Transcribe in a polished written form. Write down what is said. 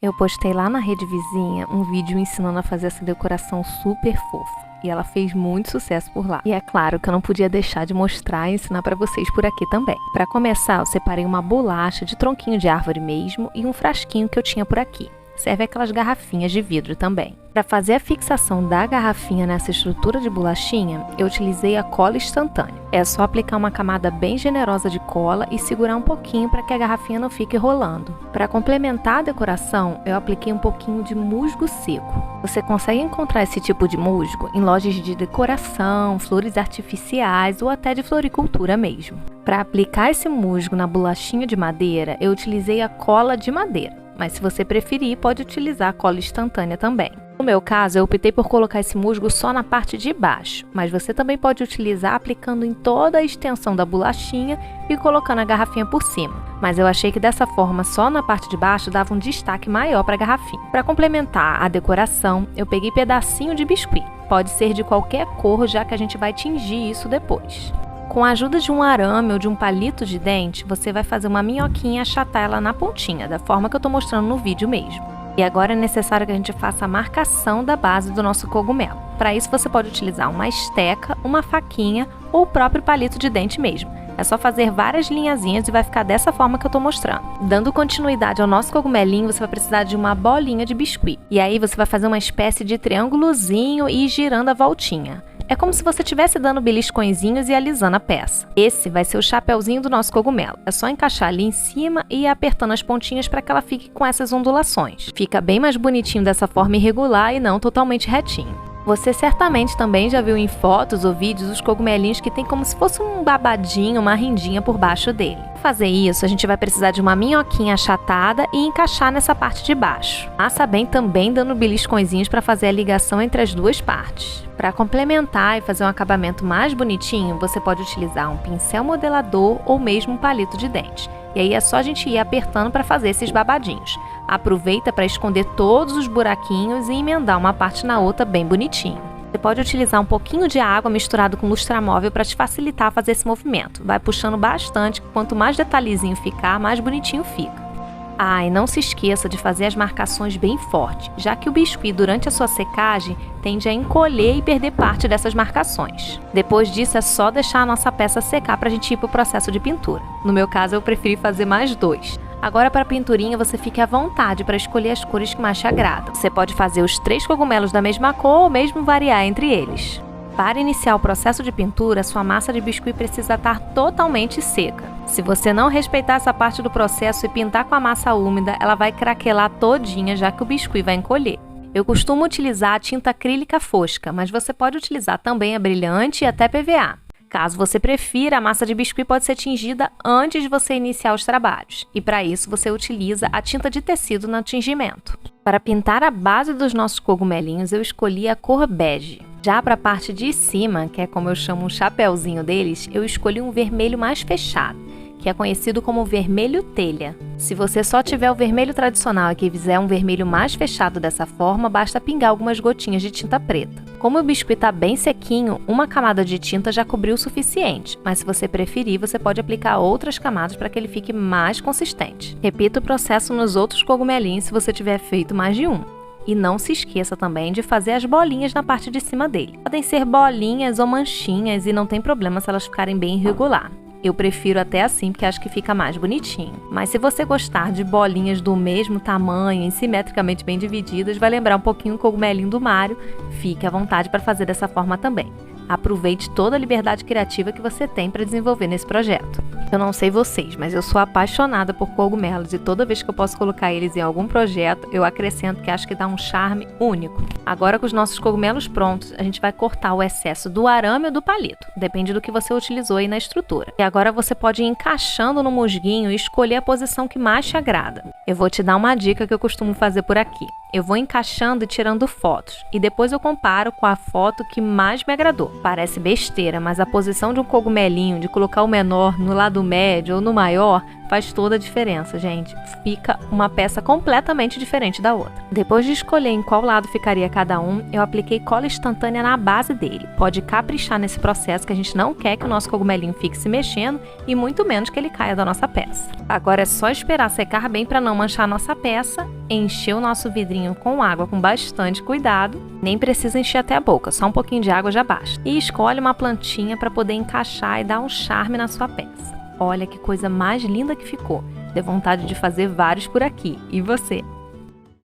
Eu postei lá na rede vizinha um vídeo ensinando a fazer essa decoração super fofa. E ela fez muito sucesso por lá. E é claro que eu não podia deixar de mostrar e ensinar para vocês por aqui também. Para começar, eu separei uma bolacha de tronquinho de árvore mesmo e um frasquinho que eu tinha por aqui. Serve aquelas garrafinhas de vidro também. Para fazer a fixação da garrafinha nessa estrutura de bolachinha, eu utilizei a cola instantânea. É só aplicar uma camada bem generosa de cola e segurar um pouquinho para que a garrafinha não fique rolando. Para complementar a decoração, eu apliquei um pouquinho de musgo seco. Você consegue encontrar esse tipo de musgo em lojas de decoração, flores artificiais ou até de floricultura mesmo. Para aplicar esse musgo na bolachinha de madeira, eu utilizei a cola de madeira. Mas se você preferir, pode utilizar a cola instantânea também. No meu caso, eu optei por colocar esse musgo só na parte de baixo, mas você também pode utilizar aplicando em toda a extensão da bolachinha e colocando a garrafinha por cima. Mas eu achei que dessa forma, só na parte de baixo, dava um destaque maior para a garrafinha. Para complementar a decoração, eu peguei pedacinho de biscuit. Pode ser de qualquer cor, já que a gente vai tingir isso depois. Com a ajuda de um arame ou de um palito de dente, você vai fazer uma minhoquinha e achatar ela na pontinha, da forma que eu estou mostrando no vídeo mesmo. E agora é necessário que a gente faça a marcação da base do nosso cogumelo. Para isso você pode utilizar uma esteca, uma faquinha ou o próprio palito de dente mesmo. É só fazer várias linhazinhas e vai ficar dessa forma que eu estou mostrando. Dando continuidade ao nosso cogumelinho, você vai precisar de uma bolinha de biscuit. E aí você vai fazer uma espécie de triângulozinho e ir girando a voltinha. É como se você estivesse dando beliscõezinhos e alisando a peça. Esse vai ser o chapéuzinho do nosso cogumelo. É só encaixar ali em cima e ir apertando as pontinhas para que ela fique com essas ondulações. Fica bem mais bonitinho dessa forma irregular e não totalmente retinho. Você certamente também já viu em fotos ou vídeos os cogumelinhos que tem como se fosse um babadinho, uma rendinha por baixo dele. Para fazer isso, a gente vai precisar de uma minhoquinha achatada e encaixar nessa parte de baixo. Assa bem também dando beliscõezinhos para fazer a ligação entre as duas partes. Para complementar e fazer um acabamento mais bonitinho, você pode utilizar um pincel modelador ou mesmo um palito de dente. E aí é só a gente ir apertando para fazer esses babadinhos. Aproveita para esconder todos os buraquinhos e emendar uma parte na outra bem bonitinho. Você pode utilizar um pouquinho de água misturado com lustramóvel para te facilitar fazer esse movimento. Vai puxando bastante, quanto mais detalhezinho ficar, mais bonitinho fica. E não se esqueça de fazer as marcações bem forte, já que o biscuit durante a sua secagem tende a encolher e perder parte dessas marcações. Depois disso é só deixar a nossa peça secar para a gente ir para o processo de pintura. No meu caso eu preferi fazer mais 2. Agora para a pinturinha você fique à vontade para escolher as cores que mais te agradam. Você pode fazer os 3 cogumelos da mesma cor ou mesmo variar entre eles. Para iniciar o processo de pintura, sua massa de biscuit precisa estar totalmente seca. Se você não respeitar essa parte do processo e pintar com a massa úmida, ela vai craquelar todinha, já que o biscuit vai encolher. Eu costumo utilizar a tinta acrílica fosca, mas você pode utilizar também a brilhante e até PVA. Caso você prefira, a massa de biscuit pode ser tingida antes de você iniciar os trabalhos. E para isso você utiliza a tinta de tecido no tingimento. Para pintar a base dos nossos cogumelinhos, eu escolhi a cor bege. Já para a parte de cima, que é como eu chamo um chapéuzinho deles, eu escolhi um vermelho mais fechado, que é conhecido como vermelho telha. Se você só tiver o vermelho tradicional e quiser um vermelho mais fechado dessa forma, basta pingar algumas gotinhas de tinta preta. Como o biscuit está bem sequinho, uma camada de tinta já cobriu o suficiente, mas se você preferir, você pode aplicar outras camadas para que ele fique mais consistente. Repita o processo nos outros cogumelinhos se você tiver feito mais de um. E não se esqueça também de fazer as bolinhas na parte de cima dele. Podem ser bolinhas ou manchinhas e não tem problema se elas ficarem bem irregular. Eu prefiro até assim porque acho que fica mais bonitinho. Mas se você gostar de bolinhas do mesmo tamanho e simetricamente bem divididas, vai lembrar um pouquinho o cogumelinho do Mario, fique à vontade para fazer dessa forma também. Aproveite toda a liberdade criativa que você tem para desenvolver nesse projeto. Eu não sei vocês, mas eu sou apaixonada por cogumelos e toda vez que eu posso colocar eles em algum projeto, eu acrescento que acho que dá um charme único. Agora com os nossos cogumelos prontos, a gente vai cortar o excesso do arame ou do palito, depende do que você utilizou aí na estrutura. E agora você pode ir encaixando no musguinho e escolher a posição que mais te agrada. Eu vou te dar uma dica que eu costumo fazer por aqui. Eu vou encaixando e tirando fotos, e depois eu comparo com a foto que mais me agradou. Parece besteira, mas a posição de um cogumelinho, de colocar o menor no lado médio ou no maior, faz toda a diferença, gente. Fica uma peça completamente diferente da outra. Depois de escolher em qual lado ficaria cada um, eu apliquei cola instantânea na base dele. Pode caprichar nesse processo que a gente não quer que o nosso cogumelinho fique se mexendo e muito menos que ele caia da nossa peça. Agora é só esperar secar bem para não manchar a nossa peça, encher o nosso vidrinho com água com bastante cuidado. Nem precisa encher até a boca, só um pouquinho de água já basta. E escolhe uma plantinha para poder encaixar e dar um charme na sua peça. Olha que coisa mais linda que ficou. Deu vontade de fazer vários por aqui. E você?